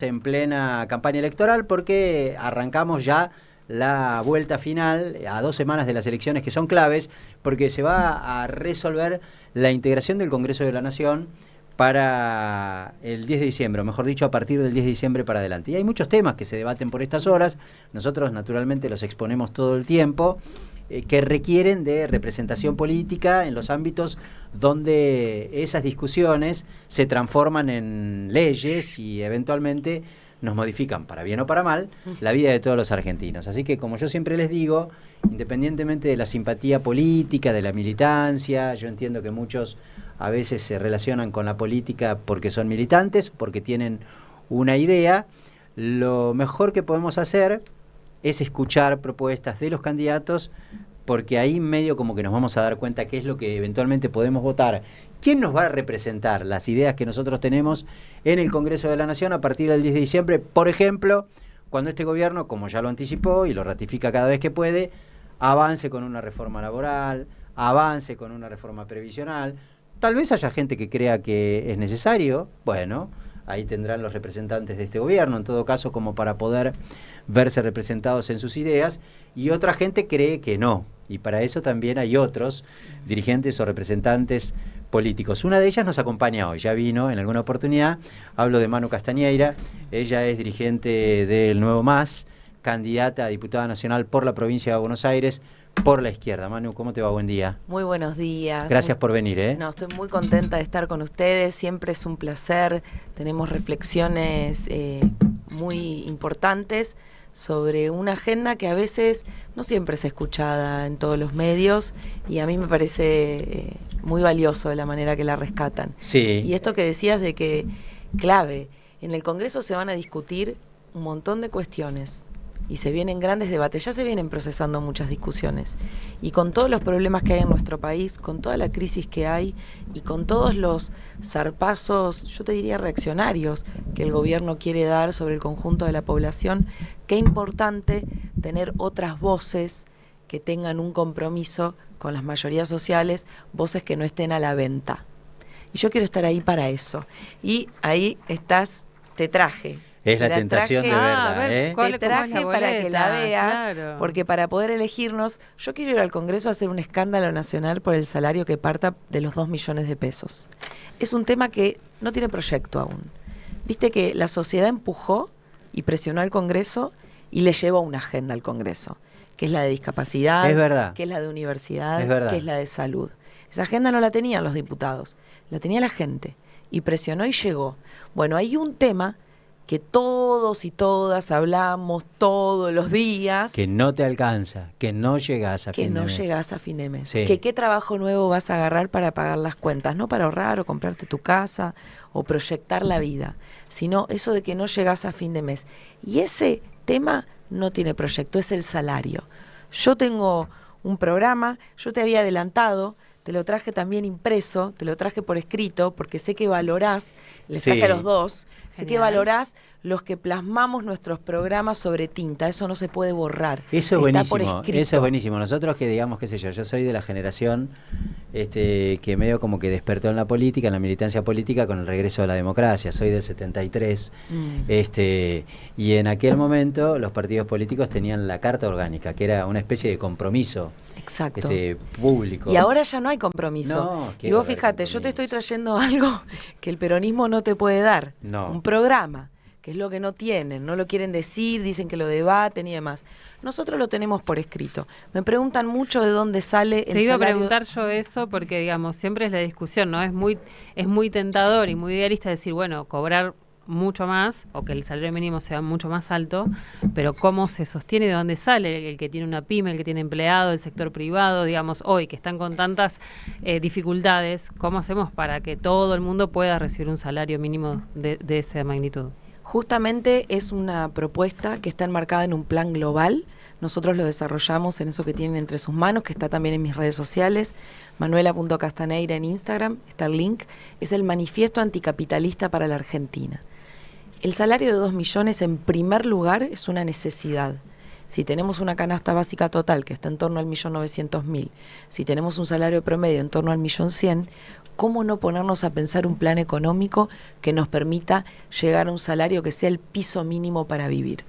En plena campaña electoral porque arrancamos ya la vuelta final a 2 semanas de las elecciones que son claves porque se va a resolver la integración del Congreso de la Nación para el 10 de diciembre, o mejor dicho, a partir del 10 de diciembre para adelante. Y hay muchos temas que se debaten por estas horas, nosotros naturalmente los exponemos todo el tiempo, que requieren de representación política en los ámbitos donde esas discusiones se transforman en leyes y eventualmente nos modifican, para bien o para mal, la vida de todos los argentinos. Así que, como yo siempre les digo, independientemente de la simpatía política, de la militancia, yo entiendo que muchos a veces se relacionan con la política porque son militantes, porque tienen una idea, lo mejor que podemos hacer es escuchar propuestas de los candidatos, porque ahí medio como que nos vamos a dar cuenta qué es lo que eventualmente podemos votar. ¿Quién nos va a representar las ideas que nosotros tenemos en el Congreso de la Nación a partir del 10 de diciembre? Por ejemplo, cuando este gobierno, como ya lo anticipó y lo ratifica cada vez que puede, avance con una reforma laboral, avance con una reforma previsional. Tal vez haya gente que crea que es necesario, bueno, ahí tendrán los representantes de este gobierno, en todo caso, como para poder verse representados en sus ideas, y otra gente cree que no, y para eso también hay otros dirigentes o representantes políticos. Una de ellas nos acompaña hoy, ya vino en alguna oportunidad, hablo de Manu Castañeira, ella es dirigente del Nuevo Más, candidata a diputada nacional por la provincia de Buenos Aires, por la izquierda. Manu, ¿cómo te va? Buen día. Muy buenos días. Gracias por venir, ¿eh? No, estoy muy contenta de estar con ustedes, siempre es un placer, tenemos reflexiones muy importantes sobre una agenda que a veces no siempre es escuchada en todos los medios y a mí me parece muy valioso de la manera que la rescatan. Sí. Y esto que decías de que, clave, en el Congreso se van a discutir un montón de cuestiones y se vienen grandes debates, ya se vienen procesando muchas discusiones. Y con todos los problemas que hay en nuestro país, con toda la crisis que hay y con todos los zarpazos, yo te diría reaccionarios, que el gobierno quiere dar sobre el conjunto de la población, qué importante tener otras voces que tengan un compromiso con las mayorías sociales, voces que no estén a la venta. Y yo quiero estar ahí para eso. Y ahí estás, te traje. Es la tentación de verla, ¿eh? Te traje para que la veas, claro. Porque para poder elegirnos, yo quiero ir al Congreso a hacer un escándalo nacional por el salario que parta de los 2 millones de pesos. Es un tema que no tiene proyecto aún. Viste que la sociedad empujó y presionó al Congreso y le llevó una agenda al Congreso, que es la de discapacidad, es verdad, que es la de universidad, es que es la de salud. Esa agenda no la tenían los diputados, la tenía la gente y presionó y llegó. Bueno, hay un tema que todos y todas hablamos todos los días. Que no te alcanza, que no llegás a fin de mes. Que no llegás a fin de mes. Sí. Que qué trabajo nuevo vas a agarrar para pagar las cuentas, no para ahorrar o comprarte tu casa o proyectar la vida, sino eso de que no llegás a fin de mes. Y ese tema no tiene proyecto, es el salario. Yo tengo un programa, yo te había adelantado, te lo traje también impreso, te lo traje por escrito, porque sé que valorás, les traje a los dos, sé que valorás los que plasmamos nuestros programas sobre tinta, eso no se puede borrar. Eso es buenísimo, eso es buenísimo. Nosotros que digamos, qué sé yo soy de la generación que medio como que despertó en la política, en la militancia política con el regreso de la democracia, soy del 73, y en aquel momento los partidos políticos tenían la carta orgánica, que era una especie de compromiso. Exacto. Público. Y ahora ya no hay compromiso. No, y vos fíjate, yo te estoy trayendo algo que el peronismo no te puede dar. No. Un programa, que es lo que no tienen, no lo quieren decir, dicen que lo debaten y demás. Nosotros lo tenemos por escrito. Me preguntan mucho de dónde sale el salario. Te iba a preguntar yo eso porque, digamos, siempre es la discusión, ¿no? Es muy tentador y muy idealista decir, bueno, cobrar mucho más o que el salario mínimo sea mucho más alto, pero ¿cómo se sostiene? ¿De dónde sale el que tiene una pyme, el que tiene empleado, el sector privado, digamos, hoy que están con tantas dificultades? ¿Cómo hacemos para que todo el mundo pueda recibir un salario mínimo de esa magnitud? Justamente es una propuesta que está enmarcada en un plan global. Nosotros lo desarrollamos en eso que tienen entre sus manos, que está también en mis redes sociales, manuela.castaneira en Instagram, está el link. Es el manifiesto anticapitalista para la Argentina. El salario de 2 millones, en primer lugar, es una necesidad. Si tenemos una canasta básica total que está en torno al 1.900.000, si tenemos un salario promedio en torno al 1.100.000, ¿cómo no ponernos a pensar un plan económico que nos permita llegar a un salario que sea el piso mínimo para vivir?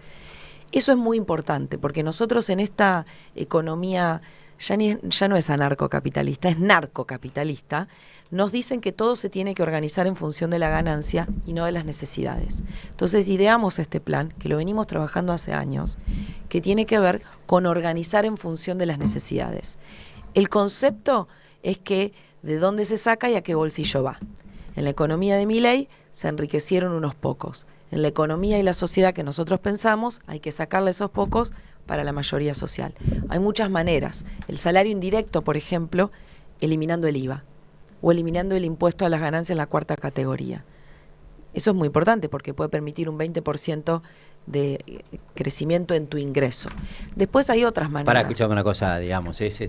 Eso es muy importante, porque nosotros en esta economía ya no es anarcocapitalista, es narcocapitalista, nos dicen que todo se tiene que organizar en función de la ganancia y no de las necesidades. Entonces ideamos este plan, que lo venimos trabajando hace años, que tiene que ver con organizar en función de las necesidades. El concepto es que de dónde se saca y a qué bolsillo va. En la economía de Milei se enriquecieron unos pocos. En la economía y la sociedad que nosotros pensamos, hay que sacarle esos pocos para la mayoría social. Hay muchas maneras. El salario indirecto, por ejemplo, eliminando el IVA o eliminando el impuesto a las ganancias en la cuarta categoría. Eso es muy importante porque puede permitir un 20% de crecimiento en tu ingreso. Después hay otras maneras. Para escuchar una cosa, digamos, es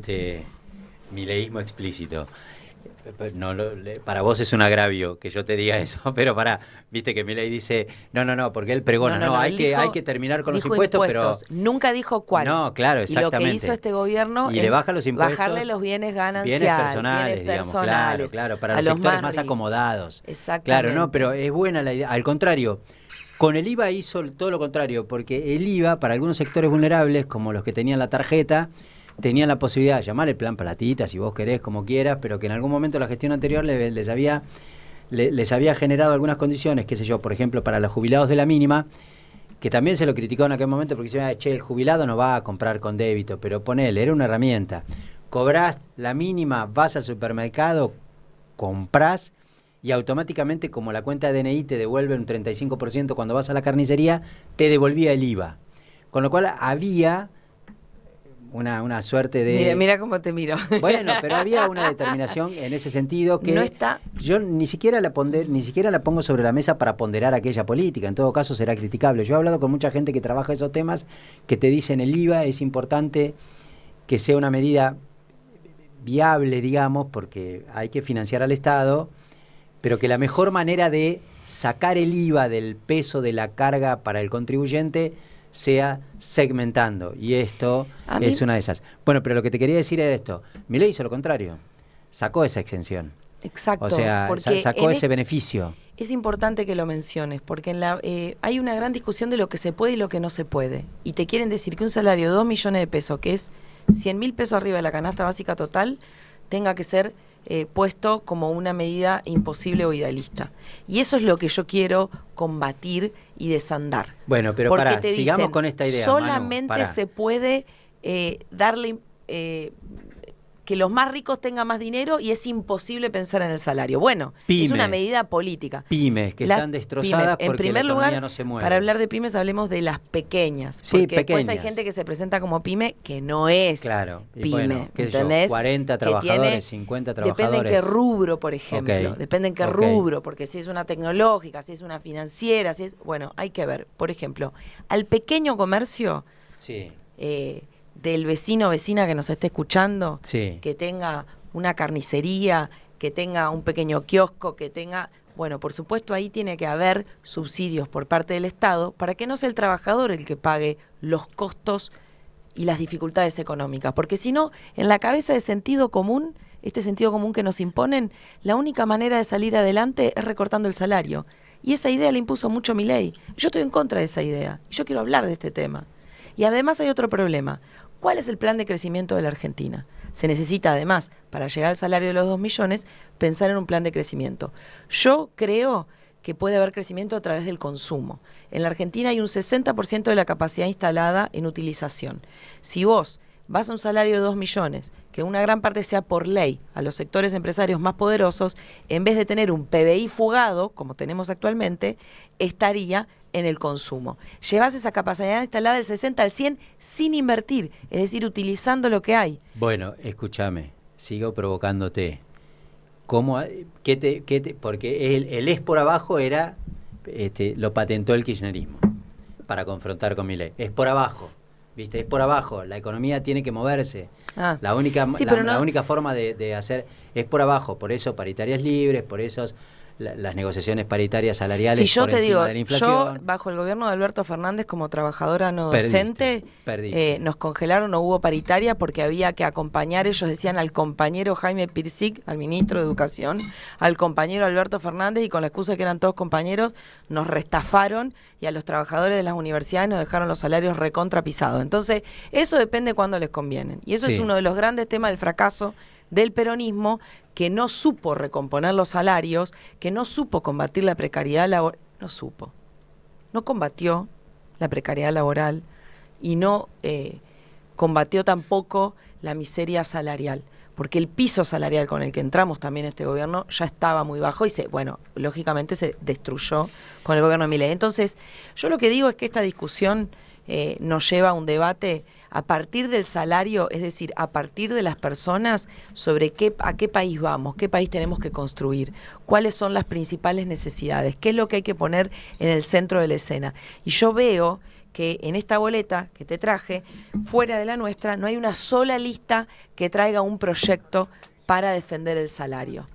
mileísmo explícito. No, para vos es un agravio que yo te diga eso, pero viste que Milei dice, no, porque él pregona, hay que terminar con los impuestos, pero nunca dijo cuál. No, claro, exactamente. Y lo que hizo este gobierno le baja los impuestos, bajarle los bienes gananciales, bienes personales, claro, para los sectores más acomodados. Exactamente. Claro, no, pero es buena la idea. Al contrario, con el IVA hizo todo lo contrario, porque el IVA para algunos sectores vulnerables, como los que tenían la tarjeta, tenían la posibilidad de llamarle plan platita, si vos querés, como quieras, pero que en algún momento la gestión anterior les había generado algunas condiciones, qué sé yo, por ejemplo, para los jubilados de la mínima, que también se lo criticó en aquel momento porque decían, el jubilado no va a comprar con débito, pero ponele, era una herramienta. Cobrás la mínima, vas al supermercado, comprás y automáticamente, como la cuenta de DNI te devuelve un 35% cuando vas a la carnicería, te devolvía el IVA. Con lo cual había una suerte de... Mira cómo te miro. Bueno, pero había una determinación en ese sentido que no está... yo ni siquiera la pongo sobre la mesa para ponderar aquella política. En todo caso será criticable. Yo he hablado con mucha gente que trabaja esos temas que te dicen el IVA es importante que sea una medida viable, digamos, porque hay que financiar al Estado, pero que la mejor manera de sacar el IVA del peso de la carga para el contribuyente sea segmentando, y esto es una de esas. Bueno, pero lo que te quería decir era esto. Milei hizo lo contrario, sacó esa exención. Exacto. O sea, sacó ese beneficio. Es importante que lo menciones, porque hay una gran discusión de lo que se puede y lo que no se puede. Y te quieren decir que un salario de 2 millones de pesos, que es 100.000 pesos arriba de la canasta básica total, tenga que ser puesto como una medida imposible o idealista. Y eso es lo que yo quiero combatir y desandar. Bueno, pero sigamos con esta idea. Solamente Manu, se puede darle que los más ricos tengan más dinero y es imposible pensar en el salario. Bueno, pymes, es una medida política. Pymes que están destrozadas porque en primer la economía no se mueve. Para hablar de pymes hablemos de las pequeñas. Sí, porque pequeñas. Después hay gente que se presenta como pyme que no es pyme. Bueno, ¿entendés? 40 trabajadores, 50 trabajadores. Depende en qué rubro, por ejemplo. Okay. Depende en qué rubro, porque si es una tecnológica, si es una financiera, si es... Bueno, hay que ver. Por ejemplo, al pequeño comercio... Sí. Del vecino o vecina que nos esté escuchando, sí, que tenga una carnicería, que tenga un pequeño kiosco, que tenga... Bueno, por supuesto ahí tiene que haber subsidios por parte del Estado para que no sea el trabajador el que pague los costos y las dificultades económicas. Porque si no, en la cabeza de sentido común, este sentido común que nos imponen, la única manera de salir adelante es recortando el salario. Y esa idea la impuso mucho Milei. Yo estoy en contra de esa idea. Yo quiero hablar de este tema. Y además hay otro problema. ¿Cuál es el plan de crecimiento de la Argentina? Se necesita además, para llegar al salario de los 2 millones, pensar en un plan de crecimiento. Yo creo que puede haber crecimiento a través del consumo. En la Argentina hay un 60% de la capacidad instalada en utilización. Si vos vas a un salario de 2 millones, que una gran parte sea por ley a los sectores empresarios más poderosos, en vez de tener un PBI fugado, como tenemos actualmente, estaría en el consumo. Llevas esa capacidad instalada del 60 al 100 sin invertir, es decir, utilizando lo que hay. Bueno, escúchame, sigo provocándote. Porque el es por abajo era, lo patentó el kirchnerismo para confrontar con Milei. Es por abajo, ¿viste? Es por abajo. La economía tiene que moverse. La única forma de hacer es por abajo. Por eso paritarias libres, por eso las negociaciones paritarias salariales Si yo por te encima digo, de la inflación. yo bajo el gobierno de Alberto Fernández como trabajadora no docente, Perdiste. nos congelaron, no hubo paritaria porque había que acompañar, ellos decían al compañero Jaime Pirsic, al ministro de Educación, al compañero Alberto Fernández, y con la excusa de que eran todos compañeros, nos restafaron y a los trabajadores de las universidades nos dejaron los salarios recontrapisados. Entonces, eso depende cuando les conviene. Y eso Sí. es uno de los grandes temas del fracaso del peronismo, que no supo recomponer los salarios, que no supo combatir la precariedad laboral, no combatió la precariedad laboral y no combatió tampoco la miseria salarial, porque el piso salarial con el que entramos también este gobierno ya estaba muy bajo y lógicamente se destruyó con el gobierno de Milei. Entonces, yo lo que digo es que esta discusión nos lleva a un debate a partir del salario, es decir, a partir de las personas, sobre a qué país vamos, qué país tenemos que construir, cuáles son las principales necesidades, qué es lo que hay que poner en el centro de la escena. Y yo veo que en esta boleta que te traje, fuera de la nuestra, no hay una sola lista que traiga un proyecto para defender el salario.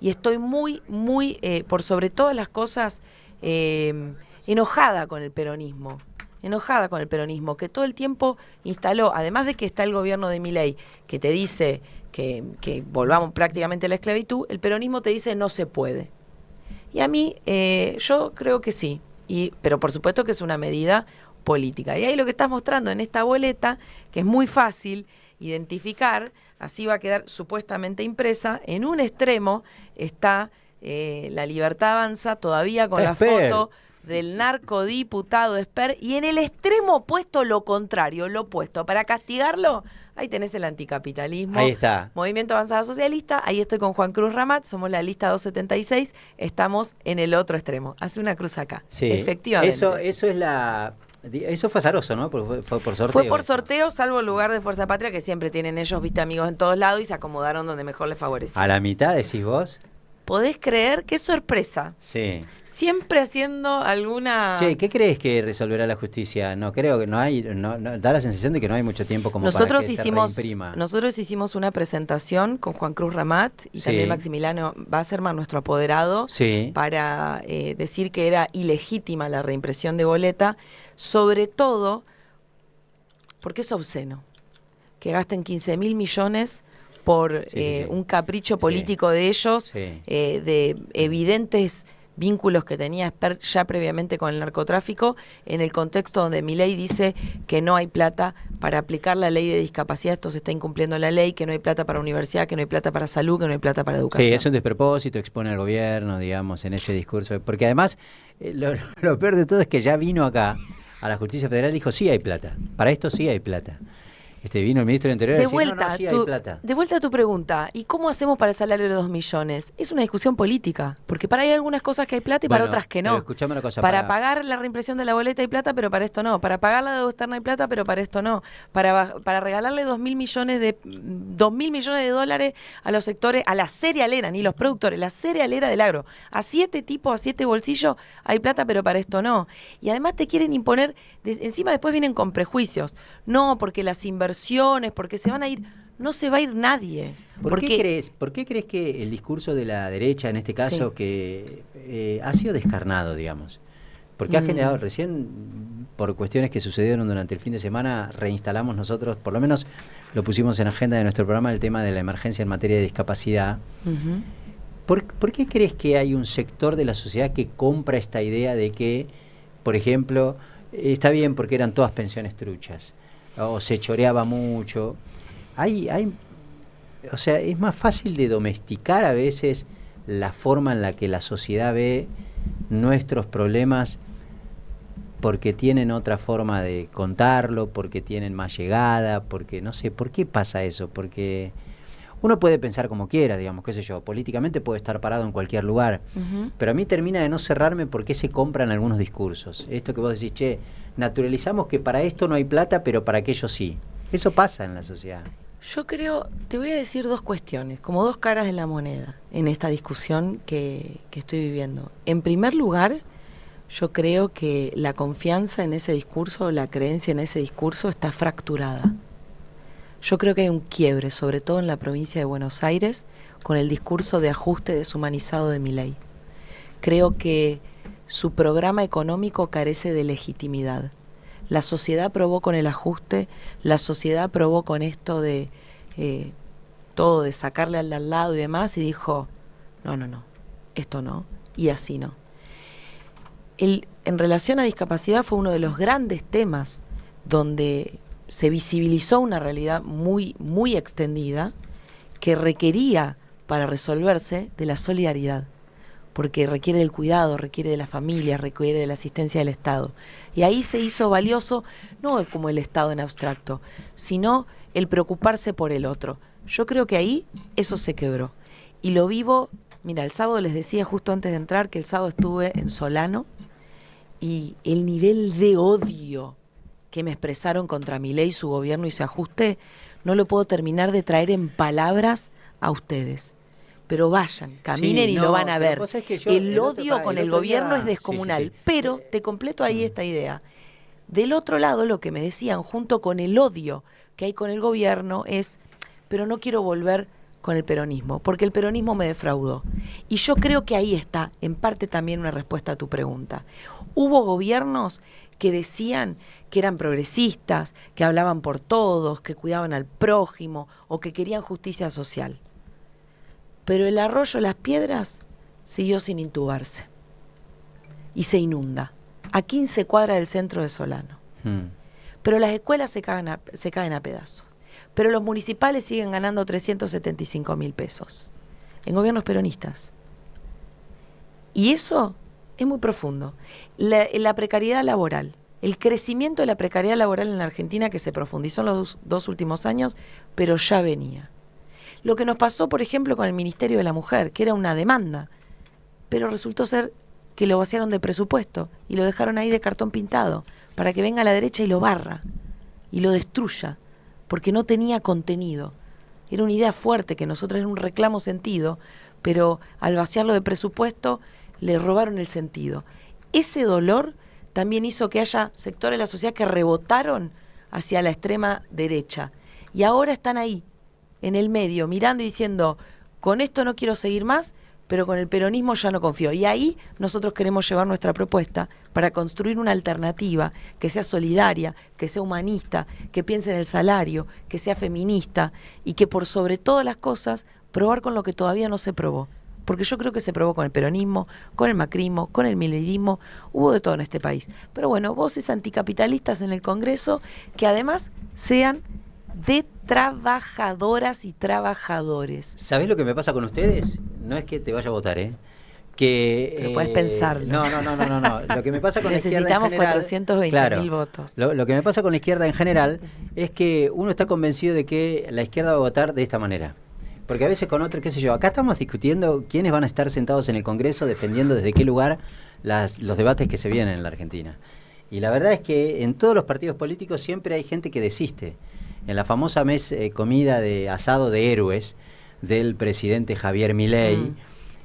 Y estoy muy, por sobre todas las cosas, enojada con el peronismo, que todo el tiempo instaló, además de que está el gobierno de Milei, que te dice que volvamos prácticamente a la esclavitud, el peronismo te dice no se puede. Y a mí, yo creo que sí, pero por supuesto que es una medida política. Y ahí lo que estás mostrando en esta boleta, que es muy fácil identificar, así va a quedar supuestamente impresa, en un extremo está La Libertad Avanza, todavía con la foto del narcodiputado Esper, y en el extremo opuesto lo contrario, lo opuesto. Para castigarlo, ahí tenés el anticapitalismo. Ahí está. Movimiento Avanzada Socialista, ahí estoy con Juan Cruz Ramat, somos la lista 276, estamos en el otro extremo. Hace una cruz acá. Sí, efectivamente. Eso fue azaroso, ¿no? Porque fue por sorteo. Fue por sorteo, salvo el lugar de Fuerza Patria, que siempre tienen ellos, viste, amigos en todos lados, y se acomodaron donde mejor les favorecía. ¿A la mitad decís vos? ¿Podés creer? ¡Qué sorpresa! Sí. Siempre haciendo alguna... Che, ¿qué crees que resolverá la justicia? No creo que da la sensación de que no hay mucho tiempo como para que se reimprima. Nosotros hicimos una presentación con Juan Cruz Ramat y también Maximiliano Basserman, nuestro apoderado, para decir que era ilegítima la reimpresión de boleta, sobre todo porque es obsceno que gasten 15.000 millones por un capricho político de ellos, de evidentes vínculos que tenía Esper ya previamente con el narcotráfico, en el contexto donde Milei dice que no hay plata para aplicar la ley de discapacidad, esto se está incumpliendo la ley, que no hay plata para universidad, que no hay plata para salud, que no hay plata para educación. Sí, es un despropósito, expone al gobierno, digamos, en este discurso, porque además lo peor de todo es que ya vino acá a la Justicia Federal y dijo, sí hay plata, para esto sí hay plata. Vino el ministro del Interior y decía, no, sí hay plata. De vuelta a tu pregunta, ¿y cómo hacemos para el salario de 2 millones? Es una discusión política, porque para hay algunas cosas que hay plata y para otras que no. Escuchame una cosa. Para pagar la reimpresión de la boleta hay plata, pero para esto no. Para pagar la deuda externa hay plata, pero para esto no. Para regalarle 2.000 millones de dólares a los sectores, a la cerealera, ni los productores, la cerealera del agro. A 7 tipos, a 7 bolsillos hay plata, pero para esto no. Y además te quieren imponer, encima después vienen con prejuicios. No, porque las inversiones, porque se van a ir, no se va a ir nadie. ¿Por qué crees que el discurso de la derecha, en este caso, que ha sido descarnado, digamos? Porque ha generado, recién, por cuestiones que sucedieron durante el fin de semana, reinstalamos nosotros, por lo menos lo pusimos en agenda de nuestro programa, el tema de la emergencia en materia de discapacidad. ¿Por qué crees que hay un sector de la sociedad que compra esta idea de que, por ejemplo, está bien porque eran todas pensiones truchas, o se choreaba mucho? O sea, es más fácil de domesticar a veces la forma en la que la sociedad ve nuestros problemas porque tienen otra forma de contarlo, porque tienen más llegada, porque no sé, ¿por qué pasa eso? Porque uno puede pensar como quiera, digamos, qué sé yo, políticamente puede estar parado en cualquier lugar, pero a mí termina de no cerrarme por qué se compran algunos discursos. Esto que vos decís, che, naturalizamos que para esto no hay plata, pero para aquello sí. Eso pasa en la sociedad. Yo creo, te voy a decir dos cuestiones, como dos caras de la moneda en esta discusión que estoy viviendo. En primer lugar, yo creo que la confianza en ese discurso, la creencia en ese discurso está fracturada. Yo creo que hay un quiebre, sobre todo en la provincia de Buenos Aires, con el discurso de ajuste deshumanizado de Milei. Creo que su programa económico carece de legitimidad. La sociedad probó con el ajuste, la sociedad probó con esto de todo, de sacarle al de al lado y demás, y dijo, no, esto no, y así no. En relación a discapacidad fue uno de los grandes temas donde se visibilizó una realidad muy, muy extendida que requería, para resolverse, de la solidaridad, porque requiere del cuidado, requiere de la familia, requiere de la asistencia del Estado. Y ahí se hizo valioso, no como el Estado en abstracto, sino el preocuparse por el otro. Yo creo que ahí eso se quebró. Y lo vivo, mira, el sábado les decía justo antes de entrar que el sábado estuve en Solano, y el nivel de odio que me expresaron contra Milei, su gobierno y su ajuste, no lo puedo terminar de traer en palabras a ustedes. Pero vayan, caminen y lo van a ver. Es que el odio con el gobierno es descomunal. Sí. Pero te completo ahí esta idea. Del otro lado, lo que me decían, junto con el odio que hay con el gobierno, es, pero no quiero volver con el peronismo, porque el peronismo me defraudó. Y yo creo que ahí está, en parte también una respuesta a tu pregunta. Hubo gobiernos que decían que eran progresistas, que hablaban por todos, que cuidaban al prójimo o que querían justicia social. Pero el arroyo Las Piedras siguió sin intubarse y se inunda a 15 cuadras del centro de Solano. Pero las escuelas se caen a pedazos. Pero los municipales siguen ganando 375.000 pesos en gobiernos peronistas. Y eso es muy profundo. La precariedad laboral, el crecimiento de la precariedad laboral en la Argentina, que se profundizó en los dos últimos años, pero ya venía. Lo que nos pasó, por ejemplo, con el Ministerio de la Mujer, que era una demanda, pero resultó ser que lo vaciaron de presupuesto y lo dejaron ahí de cartón pintado para que venga a la derecha y lo barra y lo destruya, porque no tenía contenido. Era una idea fuerte que nosotros era un reclamo sentido, pero al vaciarlo de presupuesto le robaron el sentido. Ese dolor también hizo que haya sectores de la sociedad que rebotaron hacia la extrema derecha y ahora están ahí, en el medio, mirando y diciendo, con esto no quiero seguir más, pero con el peronismo ya no confío. Y ahí nosotros queremos llevar nuestra propuesta para construir una alternativa que sea solidaria, que sea humanista, que piense en el salario, que sea feminista y que por sobre todas las cosas probar con lo que todavía no se probó. Porque yo creo que se probó con el peronismo, con el macrismo, con el mileidismo, hubo de todo en este país. Pero bueno, voces anticapitalistas en el Congreso que además sean de trabajadoras y trabajadores. ¿Sabés lo que me pasa con ustedes? No es que te vaya a votar, Pero puedes pensarlo. No. Lo que me pasa con la izquierda en general... Necesitamos 420.000 votos. Lo que me pasa con la izquierda en general es que uno está convencido de que la izquierda va a votar de esta manera. Porque a veces con otro, qué sé yo, acá estamos discutiendo quiénes van a estar sentados en el Congreso defendiendo desde qué lugar los debates que se vienen en la Argentina. Y la verdad es que en todos los partidos políticos siempre hay gente que desiste. En la famosa comida de asado de héroes del presidente Javier Milei,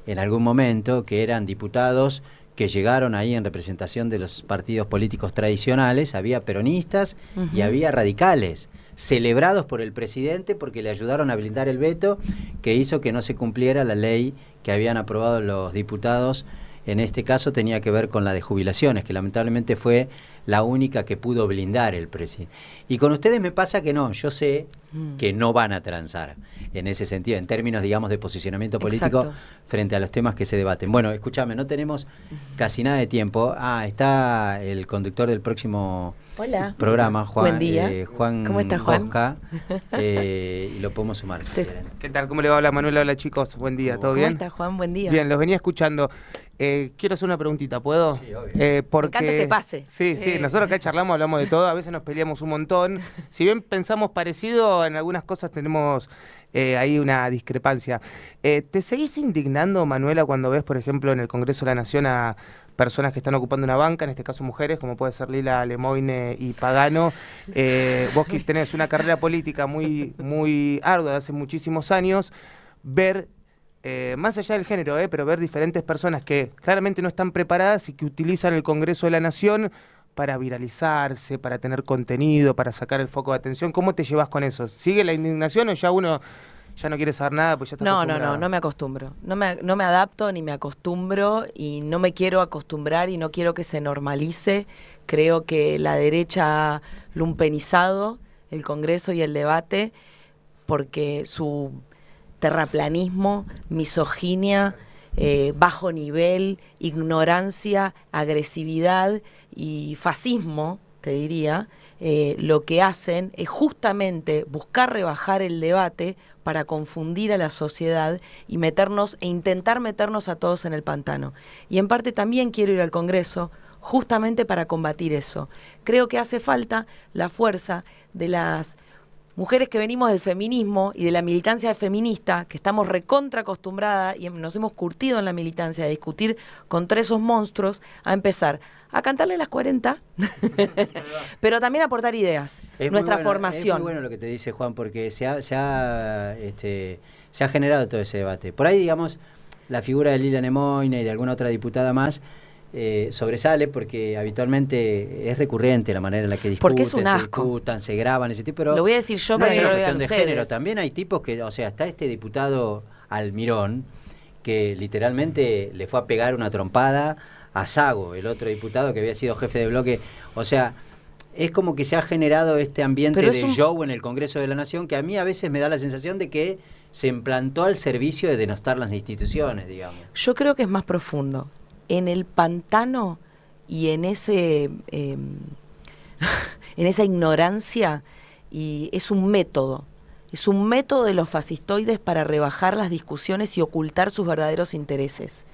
en algún momento, que eran diputados que llegaron ahí en representación de los partidos políticos tradicionales, había peronistas y había radicales, celebrados por el presidente porque le ayudaron a blindar el veto que hizo que no se cumpliera la ley que habían aprobado los diputados. En este caso tenía que ver con la de jubilaciones, que lamentablemente fue la única que pudo blindar el presidente. Y con ustedes me pasa que no, yo sé que no van a transar en ese sentido, en términos, digamos, de posicionamiento político. Exacto. Frente a los temas que se debaten. Bueno, escúchame, no tenemos casi nada de tiempo. Está el conductor del próximo programa, Juan. Buen día. Juan. ¿Cómo estás, Juan? Osca, y lo podemos sumar si quieren. ¿Qué tal? ¿Cómo le va? Hola, Manuela. Hola, chicos. Buen día. ¿Todo bien? ¿Cómo estás, Juan? Buen día. Bien, los venía escuchando. Quiero hacer una preguntita, ¿puedo? Sí, obvio. Porque... Me encanta que pase. Sí, nosotros acá charlamos, hablamos de todo, a veces nos peleamos un montón. Si bien pensamos parecido, en algunas cosas tenemos ahí una discrepancia. ¿Te seguís indignando, Manuela, cuando ves, por ejemplo, en el Congreso de la Nación a personas que están ocupando una banca, en este caso mujeres, como puede ser Lila Lemoine y Pagano? Vos que tenés una carrera política muy, muy ardua de hace muchísimos años, ver... más allá del género, pero ver diferentes personas que claramente no están preparadas y que utilizan el Congreso de la Nación para viralizarse, para tener contenido, para sacar el foco de atención. ¿Cómo te llevas con eso? ¿Sigue la indignación o ya uno ya no quieres saber nada, pues ya estás acostumbrada. No me acostumbro. No me adapto ni me acostumbro y no me quiero acostumbrar y no quiero que se normalice. Creo que la derecha ha lumpenizado el Congreso y el debate porque su terraplanismo, misoginia, bajo nivel, ignorancia, agresividad y fascismo, te diría, lo que hacen es justamente buscar rebajar el debate para confundir a la sociedad y intentar meternos a todos en el pantano. Y en parte también quiero ir al Congreso justamente para combatir eso. Creo que hace falta la fuerza de las mujeres que venimos del feminismo y de la militancia feminista, que estamos recontra acostumbradas y nos hemos curtido en la militancia de discutir contra esos monstruos, a empezar a cantarle las 40, pero también a aportar ideas, nuestra formación. Es muy bueno lo que te dice Juan, porque se ha generado todo ese debate. Por ahí, digamos, la figura de Lilian Emoine y de alguna otra diputada más sobresale porque habitualmente es recurrente la manera en la que discuten, es un asco. se discutan, se graban, ese tipo, pero lo voy a decir yo no para es que una lo digan cuestión de ustedes. género, también hay tipos que, o sea, está este diputado Almirón que literalmente le fue a pegar una trompada a Sago, el otro diputado que había sido jefe de bloque, o sea, es como que se ha generado este ambiente de show en el Congreso de la Nación que a mí a veces me da la sensación de que se implantó al servicio de denostar las instituciones, digamos. Yo creo que es más profundo. En el pantano y en en esa ignorancia, y es un método de los fascistoides para rebajar las discusiones y ocultar sus verdaderos intereses.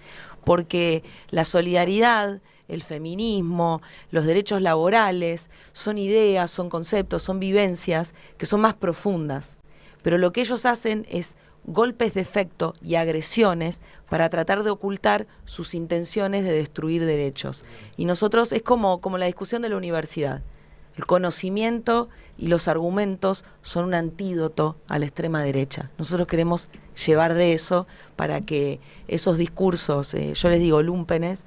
Porque la solidaridad, el feminismo, los derechos laborales, son ideas, son conceptos, son vivencias que son más profundas. Pero lo que ellos hacen es golpes de efecto y agresiones para tratar de ocultar sus intenciones de destruir derechos. Y nosotros es como la discusión de la universidad. El conocimiento y los argumentos son un antídoto a la extrema derecha. Nosotros queremos llevar de eso para que esos discursos, yo les digo lumpenes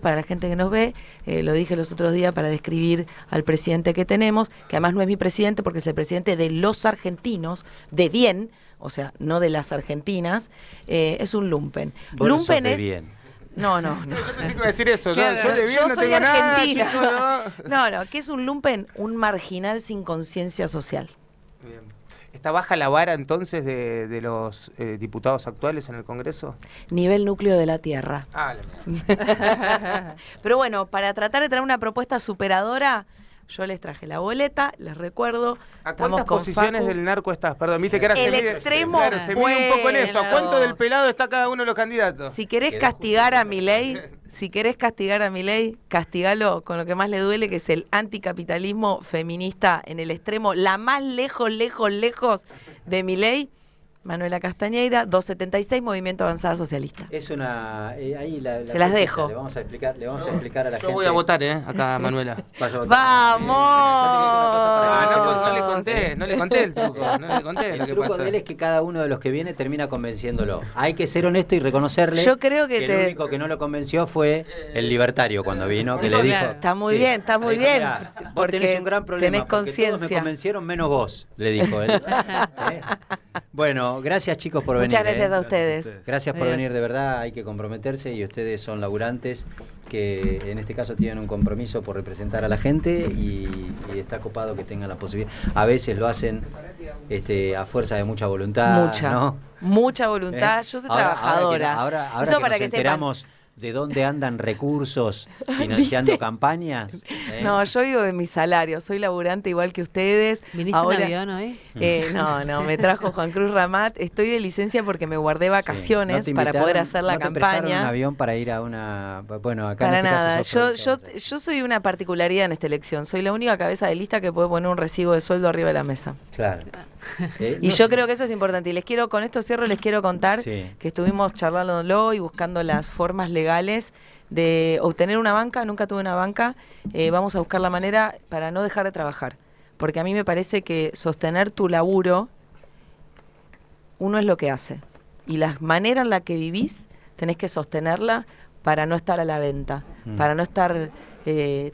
para la gente que nos ve, lo dije los otros días para describir al presidente que tenemos, que además no es mi presidente porque es el presidente de los argentinos, de bien, o sea, no de las argentinas, es un lumpen. Vos Lumpen sos de es... bien. No. Yo pensé que iba a decir eso, Claro, ¿no? Yo de bien yo no soy tengo argentina. nada, chico, no. No, ¿qué es un lumpen? Un marginal sin conciencia social. Bien. ¿Está baja la vara entonces de los diputados actuales en el Congreso? Nivel núcleo de la Tierra. Ah, la mierda. Pero bueno, para tratar de traer una propuesta superadora, yo les traje la boleta, les recuerdo. ¿A cuántas posiciones del narco estás? Perdón, viste que ahora El se mide, extremo, claro, se mide un poco en eso. ¿A bueno. cuánto del pelado está cada uno de los candidatos? Si querés castigar a Milei, castigalo con lo que más le duele, que es el anticapitalismo feminista en el extremo, la más lejos de Milei. Manuela Castañeira, 276, Movimiento Avanzada Socialista. Es una... ahí Se las dejo. Le vamos a explicar a la gente. Yo voy a votar, acá, Manuela. Vas a votar. ¡Vamos! No le conté el truco. No le conté lo que El truco pasa. de él es que cada uno de los que viene termina convenciéndolo. Hay que ser honesto y reconocerle Yo creo que el único que no lo convenció fue el libertario cuando vino, que le dijo... Claro. Está muy Sí, bien, está muy le dijo, bien. "Mirá, vos Porque tenés un gran problema, tenés porque todos me conciencia. convencieron menos vos", le dijo él. Bueno, gracias chicos por venir. Muchas gracias a ustedes. Gracias por Adiós. venir, de verdad, hay que comprometerse y ustedes son laburantes que en este caso tienen un compromiso por representar a la gente y está copado que tengan la posibilidad. A veces lo hacen a fuerza de mucha voluntad, ¿no? Mucha voluntad. Yo soy trabajadora. Ahora Eso que para nos que enteramos de dónde andan recursos financiando campañas. No, yo vivo de mi salario, soy laburante igual que ustedes. ¿Viniste en avión hoy? No, me trajo Juan Cruz Ramat. Estoy de licencia porque me guardé vacaciones para poder hacer la ¿no te prestaron campaña. un avión para ir a una... Bueno, acá Para en este nada, caso sos provincia, yo soy una particularidad en esta elección. Soy la única cabeza de lista que puede poner un recibo de sueldo arriba de la mesa. Claro. Y yo creo que eso es importante. Y con esto cierro, les quiero contar Sí. que estuvimos charlándolo y buscando las formas legales de obtener una banca. Nunca tuve una banca. Vamos a buscar la manera para no dejar de trabajar. Porque a mí me parece que sostener tu laburo, uno es lo que hace. Y la manera en la que vivís, tenés que sostenerla para no estar a la venta, para no estar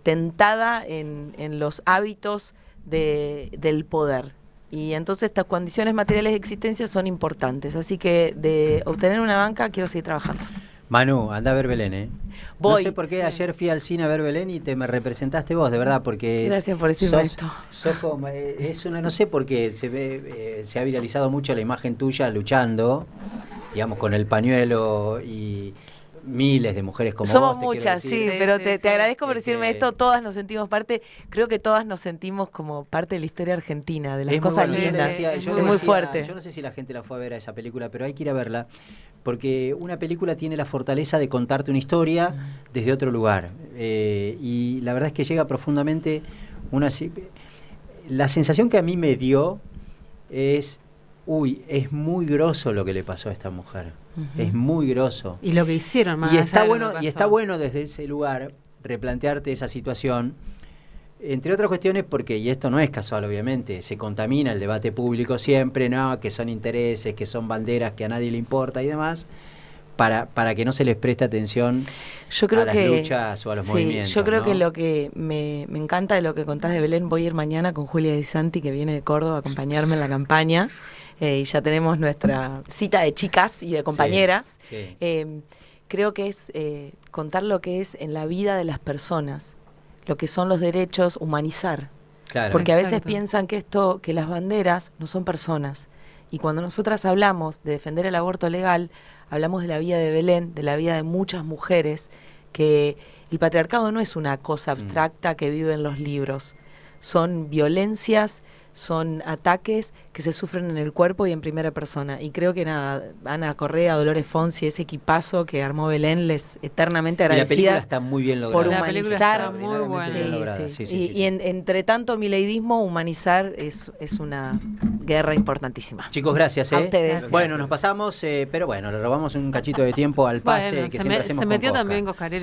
tentada en los hábitos del poder. Y entonces estas condiciones materiales de existencia son importantes. Así que de obtener una banca quiero seguir trabajando. Manu, anda a ver Belén, ¿eh? Voy. No sé por qué ayer fui al cine a ver Belén y te me representaste vos, de verdad, porque... Gracias por decirme esto. Sos como, no sé por qué se ha viralizado mucho la imagen tuya luchando, digamos, con el pañuelo y... miles de mujeres como Somos vos, muchas, quiero decir. sí, pero te agradezco por decirme esto. Todas nos sentimos parte, creo que todas nos sentimos como parte de la historia argentina, de las Es muy cosas bueno. lindas. Yo Es le muy decía, fuerte. Yo no sé si la gente la fue a ver a esa película, pero hay que ir a verla, porque una película tiene la fortaleza de contarte una historia desde otro lugar. Y la verdad es que llega profundamente la sensación que a mí me dio es... Uy, es muy groso lo que le pasó a esta mujer. Es muy groso. Y lo que hicieron más Y allá está de lo bueno, que y está pasó. bueno desde ese lugar replantearte esa situación. Entre otras cuestiones, porque, y esto no es casual obviamente, se contamina el debate público siempre, ¿no? Que son intereses, que son banderas que a nadie le importa y demás, para que no se les preste atención a las luchas o a los movimientos. Yo creo ¿no? que lo que me encanta de lo que contás de Belén, voy a ir mañana con Julia Di Santi, que viene de Córdoba a acompañarme en la campaña. Y ya tenemos nuestra cita de chicas y de compañeras. Sí, sí. Creo que es contar lo que es en la vida de las personas, lo que son los derechos, humanizar. Claro. Porque a veces Exacto. piensan que las banderas no son personas. Y cuando nosotras hablamos de defender el aborto legal, hablamos de la vida de Belén, de la vida de muchas mujeres, que el patriarcado no es una cosa abstracta que vive en los libros. Son violencias, son ataques que se sufren en el cuerpo y en primera persona. Y creo que nada, Ana Correa, Dolores Fonsi, ese equipazo que armó Belén, les eternamente Y la película agradecidas está muy bien lograda. por La película humanizar. está muy buena. Sí, bien lograda. sí. Sí, sí, Y, sí, sí. entre tanto mileidismo, humanizar es una guerra importantísima. Chicos, gracias. A ustedes. Bueno, nos pasamos, pero bueno, le robamos un cachito de tiempo al pase Bueno, que se siempre hacemos se con metió Cosca. también Coscarelli.